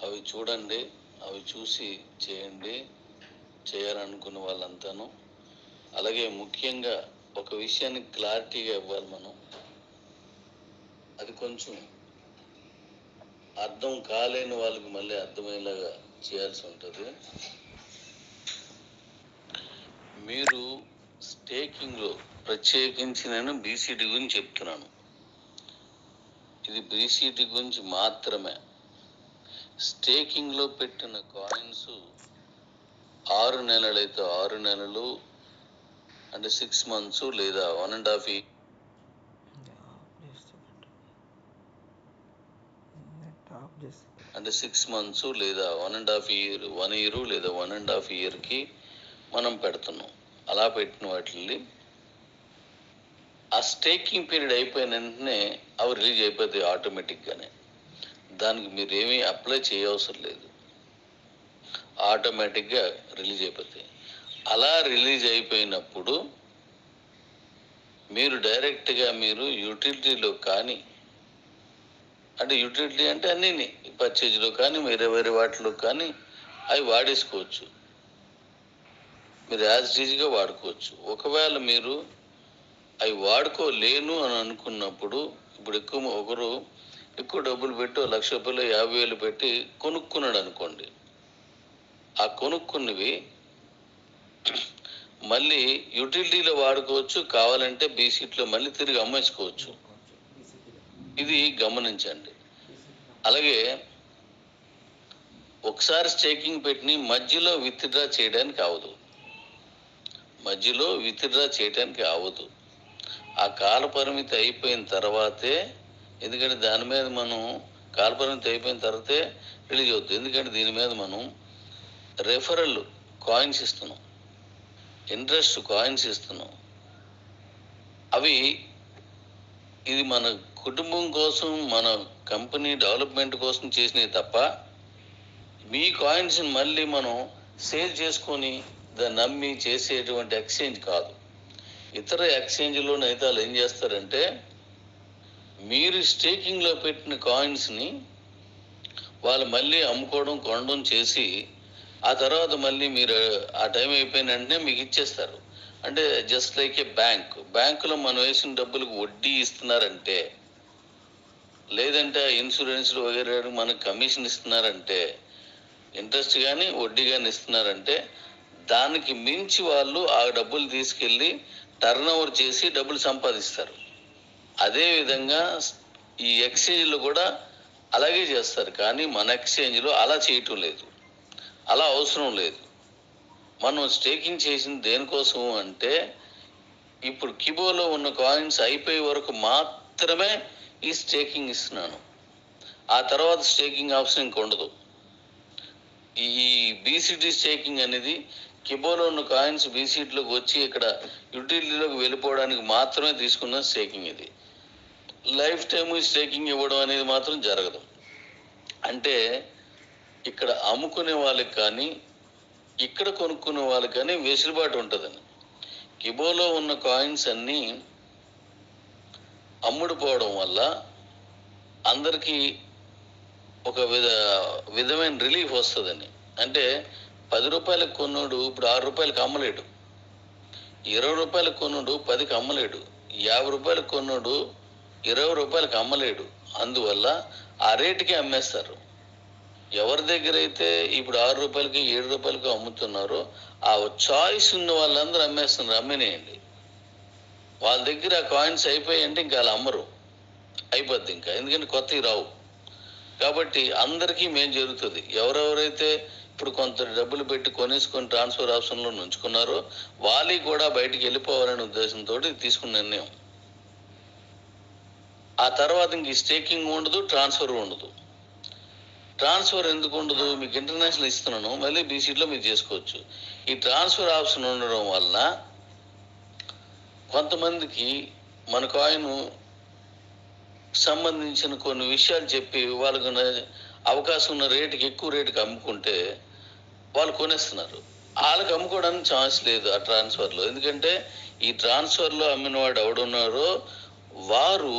అవి చూడండి, అవి చూసి చేయండి, చేయాలనుకున్న వాళ్ళంతాను. అలాగే ముఖ్యంగా ఒక విషయాన్ని క్లారిటీగా ఇవ్వాలి మనం. అది కొంచెం అర్థం కాలేని వాళ్ళకి మళ్ళీ అర్థమయ్యేలాగా చేయాల్సి ఉంటుంది. మీరు స్టేకింగ్లో ప్రత్యేకించి నేను బీసీటీ గురించి చెప్తున్నాను. ఇది బీసీటీ గురించి మాత్రమే. స్టేకింగ్లో పెట్టిన కాయిన్స్ 6 నెలలైతే 6 నెలలు, అంటే 6 months లేదా 1.5 years, అంటే 6 months లేదా 1.5 year, 1 year లేదా 1.5 yearకి మనం పెడుతున్నాం. అలా పెట్టిన వాటిని ఆ స్టేకింగ్ పీరియడ్ అయిపోయిన వెంటనే అవి రిలీజ్ అయిపోతాయి ఆటోమేటిక్గానే. దానికి మీరు ఏమీ అప్లై చేయవసరం లేదు, ఆటోమేటిక్గా రిలీజ్ అయిపోతాయి. అలా రిలీజ్ అయిపోయినప్పుడు మీరు డైరెక్ట్గా మీరు యూటిలిటీలో కానీ, అంటే యూటిలిటీ అంటే అన్నీ పర్చేజ్లో కానీ వేరే వేరే వాటిలో కానీ అవి వాడేసుకోవచ్చు. మీరు యాజ్ ఈజీగా వాడుకోవచ్చు. ఒకవేళ మీరు అవి వాడుకోలేను అని అనుకున్నప్పుడు, ఇప్పుడు ఒకరు ఎక్కువ డబ్బులు పెట్టి 1,00,000 రూపాయలు 50,000 పెట్టి కొనుక్కున్నాడు అనుకోండి. ఆ కొనుక్కున్నవి మళ్ళీ యూటిలిటీలో వాడుకోవచ్చు, కావాలంటే బీసీట్లో మళ్ళీ తిరిగి అమ్మేసుకోవచ్చు. ఇది గమనించండి. అలాగే ఒకసారి స్టేకింగ్ పెట్టి మధ్యలో విత్డ్రా చేయడానికి అవదు, ఆ కాల పరిమితి అయిపోయిన తర్వాతే. ఎందుకంటే దాని మీద మనం కాల పరిమితి అయిపోయిన తర్వాతే రిలీజ్ అవుతుంది. ఎందుకంటే దీని మీద మనం రెఫరల్ కాయిన్స్ ఇస్తున్నాం, ఇంట్రెస్ట్ కాయిన్స్ ఇస్తున్నాం. అవి ఇది మన కుటుంబం కోసం, మన కంపెనీ డెవలప్మెంట్ కోసం చేసినవి తప్ప మీ కాయిన్స్ని మళ్ళీ మనం సేల్ చేసుకొని దాన్ని నమ్మి చేసేటువంటి ఎక్స్చేంజ్ కాదు. ఇతర ఎక్స్చేంజ్లో నైతాలు ఏం చేస్తారంటే, మీరు స్టేకింగ్లో పెట్టిన కాయిన్స్ని వాళ్ళు మళ్ళీ అమ్ముకోవడం, కొనడం చేసి ఆ తర్వాత మళ్ళీ మీరు ఆ టైం అయిపోయిన వెంటనే మీకు ఇచ్చేస్తారు. అంటే జస్ట్ లైక్ ఏ బ్యాంకులో మనం వేసిన డబ్బులకు వడ్డీ ఇస్తున్నారంటే, లేదంటే ఇన్సూరెన్స్లు వగేరే మనకు కమిషన్ ఇస్తున్నారంటే, ఇంట్రెస్ట్ కానీ వడ్డీ కానీ ఇస్తున్నారంటే, దానికి మించి వాళ్ళు ఆ డబ్బులు తీసుకెళ్ళి టర్న్ ఓవర్ చేసి డబ్బులు సంపాదిస్తారు. అదేవిధంగా ఈ ఎక్స్చేంజ్లో కూడా అలాగే చేస్తారు. కానీ మన ఎక్స్చేంజ్లో అలా చేయటం లేదు, అలా అవసరం లేదు. మనం స్టేకింగ్ చేసింది దేనికోసం అంటే, ఇప్పుడు కిబోలో ఉన్న కాయిన్స్ అయిపోయే వరకు మాత్రమే ఈ స్టేకింగ్ ఇస్తున్నాను. ఆ తర్వాత స్టేకింగ్ ఆప్షన్ ఇంక ఉండదు. ఈ బీసీటీ స్టేకింగ్ అనేది కిబోలో ఉన్న కాయిన్స్ బీసీటీలోకి వచ్చి ఇక్కడ యూటిలిటీలోకి వెళ్ళిపోవడానికి మాత్రమే తీసుకున్న స్టేకింగ్. ఇది లైఫ్ టైమ్ స్టేకింగ్ ఇవ్వడం అనేది మాత్రం జరగదు. అంటే ఇక్కడ అమ్ముకునే వాళ్ళకి కానీ, ఇక్కడ కొనుక్కునే వాళ్ళకి కానీ వెసులుబాటు ఉంటుందని. కిబోలో ఉన్న కాయిన్స్ అన్నీ అమ్ముడుపోవడం వల్ల అందరికీ ఒక విధమైన రిలీఫ్ వస్తుందని. అంటే 10 రూపాయలకు కొన్నాడు ఇప్పుడు 6 రూపాయలకు అమ్మలేడు, 20 రూపాయలకు కొన్నాడు 10కి అమ్మలేడు, 50 రూపాయలకు కొన్నాడు 20 రూపాయలకు అమ్మలేడు. అందువల్ల ఆ రేటుకి అమ్మేస్తారు. ఎవరి దగ్గర అయితే ఇప్పుడు 6 రూపాయలకి 7 రూపాయలకు అమ్ముతున్నారో ఆ చాయిస్ ఉన్న వాళ్ళందరూ అమ్మేస్తున్నారు. అమ్మేనేయండి. వాళ్ళ దగ్గర ఆ కాయిన్స్ అయిపోయాయంటే ఇంకా అలా అమ్మరు, అయిపోద్ది ఇంకా. ఎందుకంటే కొత్తవి రావు. కాబట్టి అందరికీ మేలు జరుగుతుంది. ఎవరెవరైతే ఇప్పుడు కొంత డబ్బులు పెట్టి కొనేసుకొని ట్రాన్స్ఫర్ ఆప్షన్లో ఉంచుకున్నారో వాళ్ళకి కూడా బయటికి వెళ్ళిపోవాలనే ఉద్దేశంతో తీసుకున్న నిర్ణయం. ఆ తర్వాత ఇంక స్టేకింగ్ ఉండదు, ట్రాన్స్ఫర్ ఉండదు. ట్రాన్స్ఫర్ ఎందుకు ఉండదు? మీకు ఇంటర్నేషనల్ ఇస్తున్నాను, మళ్ళీ బీసీలో మీరు చేసుకోవచ్చు. ఈ ట్రాన్స్ఫర్ ఆప్షన్ ఉండడం వలన కొంతమందికి మన కాయిన్ సంబంధించిన కొన్ని విషయాలు చెప్పి వాళ్ళకు అవకాశం ఉన్న రేటుకి, ఎక్కువ రేటుకి అమ్ముకుంటే వాళ్ళు కొనేస్తున్నారు. వాళ్ళకి అమ్ముకోవడానికి ఛాన్స్ లేదు ఆ ట్రాన్స్ఫర్లో. ఎందుకంటే ఈ ట్రాన్స్ఫర్లో అమ్మిన వాడు ఎవడున్నారో వారు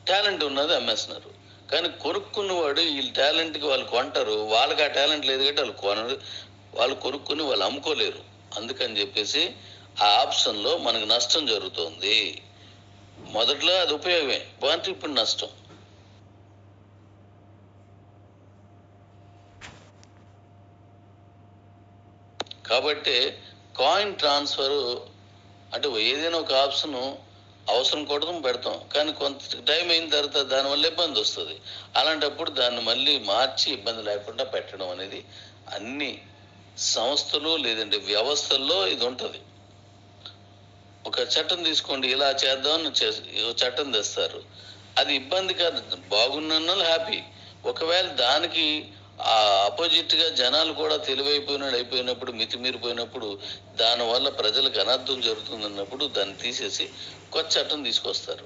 టాలెంట్ ఉన్నది అమ్మేస్తున్నారు. కానీ కొనుక్కున్నవాడు వీళ్ళ టాలెంట్కి వాళ్ళు కొంటారు, వాళ్ళకి ఆ టాలెంట్ లేదు కాబట్టి వాళ్ళు కొనరు, వాళ్ళు కొనుక్కుని వాళ్ళు అమ్ముకోలేరు. అందుకని చెప్పేసి ఆ ఆప్షన్లో మనకు నష్టం జరుగుతుంది. మొదట్లో అది ఉపయోగమే, బాగుంటే ఇప్పుడు నష్టం. కాబట్టి కాయిన్ ట్రాన్స్ఫర్ అంటే ఏదైనా ఒక ఆప్షన్ అవసరం కూడా పెడతాం, కానీ కొంత టైం అయిన తర్వాత దానివల్ల ఇబ్బంది వస్తుంది. అలాంటప్పుడు దాన్ని మళ్ళీ మార్చి ఇబ్బంది లేకుండా పెట్టడం అనేది అన్ని సంస్థలు లేదంటే వ్యవస్థల్లో ఇది ఉంటుంది. ఒక చట్టం తీసుకోండి, ఇలా చేద్దామని చట్టం తెస్తారు, అది ఇబ్బంది కాదు, బాగున్న హ్యాపీ. ఒకవేళ దానికి అపోజిట్ గా జనాలు కూడా అయిపోయినప్పుడు మితిమీరిపోయినప్పుడు దానివల్ల ప్రజలకు అనర్థం జరుగుతుందన్నప్పుడు దాన్ని తీసేసి కొత్త చట్టం తీసుకొస్తారు,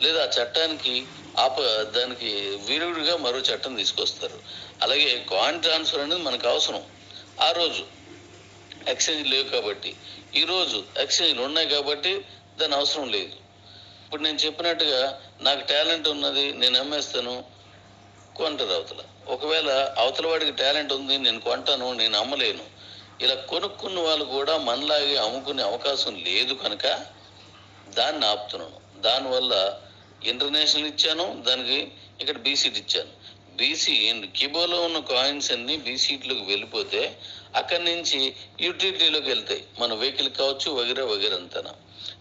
లేదా ఆ చట్టానికి దానికి విరుడుగా మరో చట్టం తీసుకొస్తారు. అలాగే కాయిన్ ట్రాన్స్ఫర్ అనేది మనకు అవసరం. ఆ రోజు ఎక్స్చేంజ్ లేవు కాబట్టి, ఈరోజు ఎక్స్చేంజ్లు ఉన్నాయి కాబట్టి దాని అవసరం లేదు. ఇప్పుడు నేను చెప్పినట్టుగా నాకు టాలెంట్ ఉన్నది, నేను అమ్మేస్తాను, కొంటారు అవతల. ఒకవేళ అవతల వాడికి టాలెంట్ ఉంది, నేను కొంటాను, నేను అమ్మలేను, ఇలా కొనుక్కున్న వాళ్ళు కూడా మనలాగే అమ్ముకునే అవకాశం లేదు కనుక దాన్ని ఆపుతున్నాను. దానివల్ల ఇంటర్నేషనల్ ఇచ్చాను, దానికి ఇక్కడ బీసీట్ ఇచ్చాను. కిబోలో ఉన్న కాయిన్స్ అన్ని బీసీట్లోకి వెళ్ళిపోతే అక్కడి నుంచి యూటిలిటీలోకి వెళ్తాయి, మన వెహికల్ కావచ్చు వగేరా అంతా.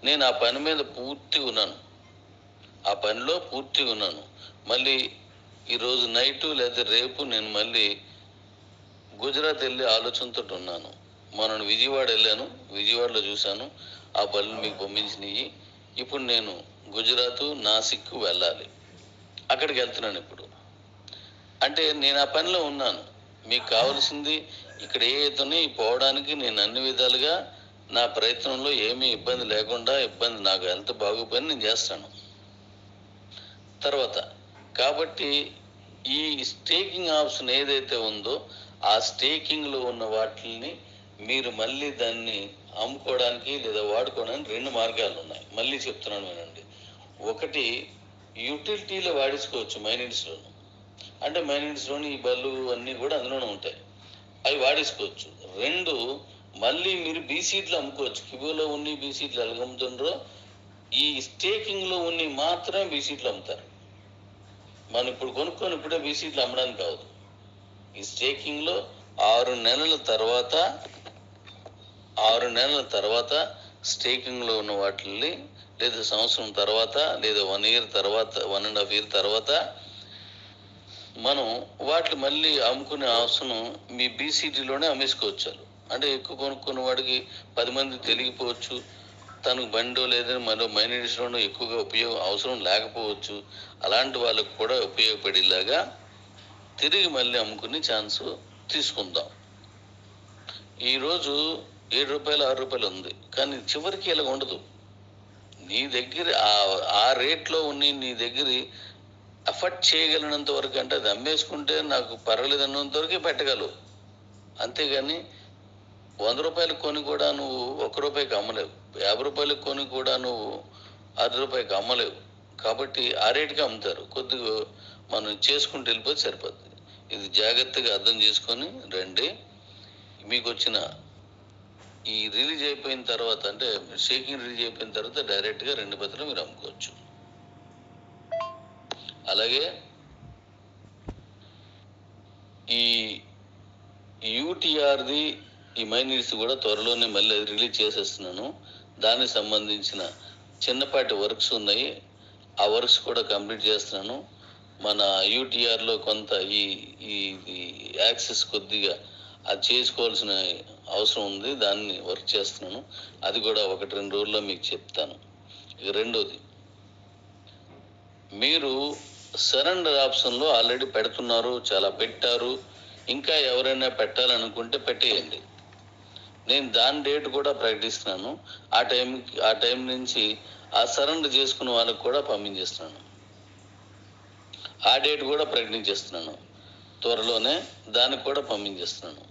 నేను ఆ పని మీద పూర్తిగా ఉన్నాను, ఆ పనిలో పూర్తిగా ఉన్నాను. మళ్ళీ ఈరోజు నైటు లేదా రేపు నేను మళ్ళీ గుజరాత్ వెళ్ళి ఆలోచనతో ఉన్నాను. మొన్న విజయవాడ వెళ్ళాను, విజయవాడలో చూశాను, ఆ బళ్ళు మీకు పంపించినవి. ఇప్పుడు నేను గుజరాత్ నాసిక్ వెళ్ళాలి, అక్కడికి వెళ్తున్నాను ఇప్పుడు. అంటే నేను ఆ పనిలో ఉన్నాను. మీకు కావాల్సింది ఇక్కడ ఏదైతే పోవడానికి నేను అన్ని విధాలుగా నా ప్రయత్నంలో ఏమీ ఇబ్బంది లేకుండా, ఇబ్బంది నాకు హెల్త్ బాగోపోయినా నేను చేస్తాను. తర్వాత కాబట్టి ఈ స్టేకింగ్ ఆప్షన్ ఏదైతే ఉందో ఆ స్టేకింగ్లో ఉన్న వాటిని మీరు మళ్ళీ దాన్ని అమ్ముకోవడానికి లేదా వాడుకోవడానికి రెండు మార్గాలు ఉన్నాయి. మళ్ళీ చెప్తున్నాను వినండి. ఒకటి, యూటిలిటీలో వాడించుకోవచ్చు మైనిట్స్లోను, అంటే మైనిట్స్లోని ఈ బళ్ళు అన్నీ కూడా అందులోనే ఉంటాయి, అవి వాడేసుకోవచ్చు. రెండు, మళ్ళీ మీరు బీసీట్లు అమ్ముకోవచ్చు. కిబోలో ఉన్ని బీసీట్లు ఎలాగమ్ముతుండ్రో ఈ స్టేకింగ్లో ఉన్ని మాత్రమే బీసీట్లు అమ్ముతారు. మనం ఇప్పుడు కొనుక్కొని ఇప్పుడే బీసీట్లు అమ్మడానికి కావదు. ఈ స్టేకింగ్లో 6 నెలల తర్వాత స్టేకింగ్లో ఉన్న వాటిని లేదా సంవత్సరం తర్వాత లేదా 1 year తర్వాత 1.5 year తర్వాత మనం వాటిని మళ్ళీ అమ్ముకునే అవసరం మీ బీసీటీలోనే అమ్మేసుకోవచ్చు. అంటే ఎక్కువ కొనుక్కున్న వాడికి 10 మంది తెలియకపోవచ్చు, తనకు బండో లేదని మరో మైనిట్స్లోనూ ఎక్కువగా అవసరం లేకపోవచ్చు. అలాంటి వాళ్ళకు కూడా ఉపయోగపడేలాగా తిరిగి మళ్ళీ అమ్ముకునే ఛాన్స్ తీసుకుందాం. ఈరోజు 7 రూపాయలు 6 రూపాయలు ఉంది, కానీ చివరికి ఇలా ఉండదు. నీ దగ్గర ఆ రేట్లో ఉన్ని నీ దగ్గర అఫర్ట్ చేయగలిగినంత వరకు, అంటే అది అమ్మేసుకుంటే నాకు పర్వాలేదు అన్నంత వరకే పెట్టగలవు. అంతేగాని 100 రూపాయలకు కొని కూడా నువ్వు 1 రూపాయికి అమ్మలేవు, 50 రూపాయలకు కొని కూడా నువ్వు 6 రూపాయికి అమ్మలేవు. కాబట్టి ఆ రేటుకి అమ్ముతారు. కొద్దిగా మనం చేసుకుంటూ వెళ్ళిపోతే సరిపోతుంది. ఇది జాగ్రత్తగా అర్థం చేసుకొని రండి. మీకు వచ్చిన ఈ రిలీజ్ అయిపోయిన తర్వాత, అంటే షేకింగ్ రిలీజ్ అయిపోయిన తర్వాత డైరెక్ట్గా 2 పత్రాలు మీరు అమ్ముకోవచ్చు. అలాగే ఈ యూటీఆర్ది ఈ మైనిట్స్ కూడా త్వరలోనే మళ్ళీ రిలీజ్ చేసేస్తున్నాను. దానికి సంబంధించిన చిన్నపాటి వర్క్స్ ఉన్నాయి, ఆ వర్క్స్ కూడా కంప్లీట్ చేస్తున్నాను. మన యూటీఆర్లో కొంత ఈ యాక్సెస్ కొద్దిగా అది చేసుకోవాల్సిన అవసరం ఉంది, దాన్ని వర్క్ చేస్తున్నాను. అది కూడా 1-2 రోజుల్లో మీకు చెప్తాను. ఇక రెండోది, మీరు సరెండర్ ఆప్షన్లో ఆల్రెడీ పెడుతున్నారు, చాలా పెట్టారు, ఇంకా ఎవరైనా పెట్టాలనుకుంటే పెట్టేయండి. నేను దాని డేట్ కూడా ప్రకటిస్తున్నాను. ఆ టైం నుంచి ఆ సరెండర్ చేసుకున్న వాళ్ళకి కూడా పంపించేస్తున్నాను. ఆ డేట్ కూడా ప్రకటించేస్తున్నాను, త్వరలోనే దానికి కూడా పంపించేస్తున్నాను.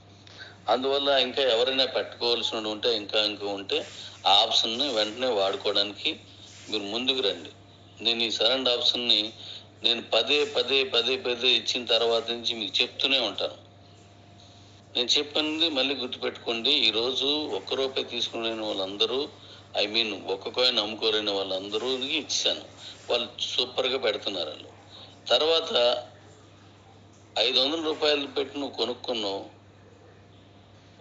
అందువల్ల ఇంకా ఎవరైనా పెట్టుకోవాల్సిన ఉంటే ఇంకా ఉంటే ఆ ఆప్షన్ని వెంటనే వాడుకోవడానికి మీరు ముందుకు రండి. నేను ఈ సరెండర్ ఆప్షన్ని నేను పదే పదే పదే పదే ఇచ్చిన తర్వాత నుంచి మీకు చెప్తూనే ఉంటాను. నేను చెప్పినది మళ్ళీ గుర్తుపెట్టుకోండి. ఈరోజు ₹1 తీసుకునే వాళ్ళందరూ, ఒక్క కాయిన్ అమ్ముకోలేని వాళ్ళందరూ ఇచ్చాను. వాళ్ళు సూపర్గా పెడుతున్నారు. వాళ్ళు తర్వాత ₹500 పెట్టి నువ్వు కొనుక్కున్నావు,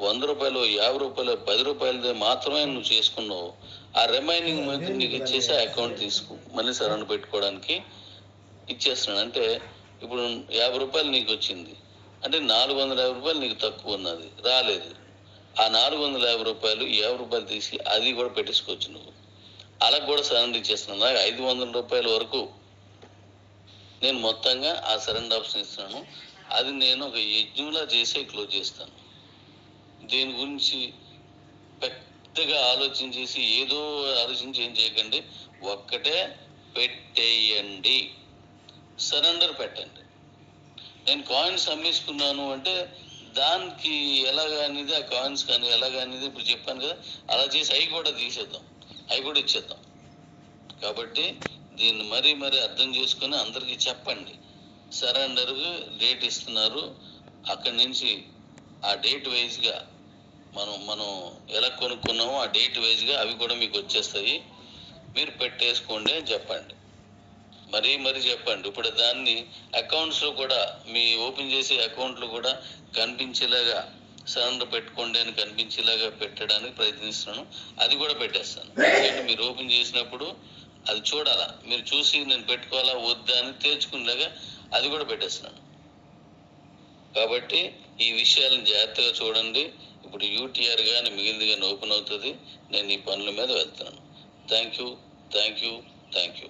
₹100, ₹50, ₹10 మాత్రమే నువ్వు చేసుకున్నావు. ఆ రిమైనింగ్ మధ్య నీకు ఇచ్చేసి అకౌంట్ తీసుకో, మళ్ళీ సరౌండ్ పెట్టుకోవడానికి ఇచ్చేస్తున్నాను. అంటే ఇప్పుడు ₹50 నీకు వచ్చింది అంటే ₹450 నీకు తక్కువ ఉన్నది, రాలేదు. ఆ ₹450 ₹50 తీసి అది కూడా పెట్టేసుకోవచ్చు నువ్వు. అలా కూడా సరెండర్ ఇచ్చేస్తున్నాను. నాకు ₹500 వరకు నేను మొత్తంగా ఆ సరెండర్ ఆప్షన్ ఇస్తున్నాను. అది నేను ఒక యజ్ఞంలా చేసే క్లోజ్ చేస్తాను. దీని గురించి పెద్దగా ఆలోచించేసి ఏదో ఆలోచించి ఏం చేయకండి. ఒక్కటే పెట్టేయండి, సరెండర్ పెట్టండి. నేను కాయిన్స్ అమ్మేసుకున్నాను అంటే దానికి ఎలాగనేది, ఆ కాయిన్స్ కానీ ఎలాగనేది ఇప్పుడు చెప్పాను కదా, అలా చేసి అవి కూడా తీసేద్దాం, అవి కూడా ఇచ్చేద్దాం. కాబట్టి దీన్ని మరీ అర్థం చేసుకుని అందరికీ చెప్పండి. సరెండర్ డేట్ ఇస్తున్నారు, అక్కడి నుంచి ఆ డేట్ వైజ్గా మనం ఎలా కొనుక్కున్నామో ఆ డేట్ వైజ్గా అవి కూడా మీకు వచ్చేస్తాయి. మీరు పెట్టేసుకోండి అని చెప్పండి. మరీ చెప్పండి. ఇప్పుడు దాన్ని అకౌంట్స్లో కూడా, మీ ఓపెన్ చేసే అకౌంట్లో కూడా కనిపించేలాగా సరెండర్ పెట్టుకోండి అని కనిపించేలాగా పెట్టడానికి ప్రయత్నిస్తున్నాను. అది కూడా పెట్టేస్తాను. ఎందుకంటే మీరు ఓపెన్ చేసినప్పుడు అది చూడాలా, మీరు చూసి నేను పెట్టుకోవాలా వద్దా అని తేల్చుకునేలాగా అది కూడా పెట్టేస్తున్నాను. కాబట్టి ఈ విషయాలను జాగ్రత్తగా చూడండి. ఇప్పుడు యూటీఆర్ కానీ మిగిలింది కానీ ఓపెన్ అవుతుంది. నేను ఈ పనుల మీద వెళ్తున్నాను. Thank you.